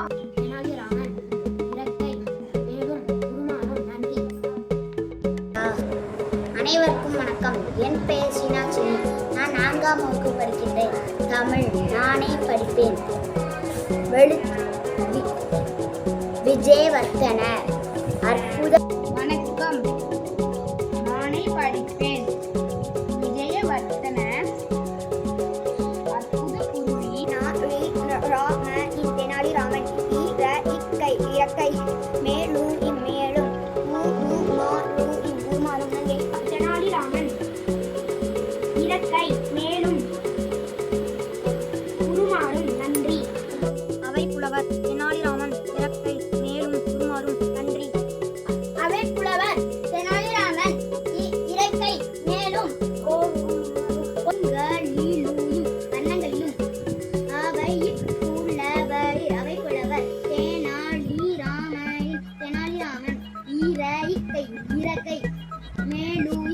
தெனாலிராமன் இறக்கை மேலும் உருமாறும் நன்றி. அனைவருக்கும் வணக்கம். என் பெயர் சீனாட்சி. நான் 4ஆம் வகுப்பு படிக்கின்றேன். தமிழ் நானே படிப்பேன். விஜயவர்த்தன அற்புத. வணக்கம், நானே படிப்பேன். விஜயவர்த்தன அற்புத குருவி. தெனாலிராமன் இறக்கை மேலும் இம்மேலும் உருமாறும் நன்றி. தெனாலிராமன் இறக்கை மேலும் உருமாறும் நன்றி. அவை புலவர் தெனாலிராமன் இறக்கை மேலும் உருமாறும் நன்றி. அவை புலவர் தெனாலிராமன் இறக்கை மேலும் பொங்கலிலும் வண்ணங்களிலும் அவை புலவர். அவை புலவர் தெனாலிராமன் இறக்கை மேலும்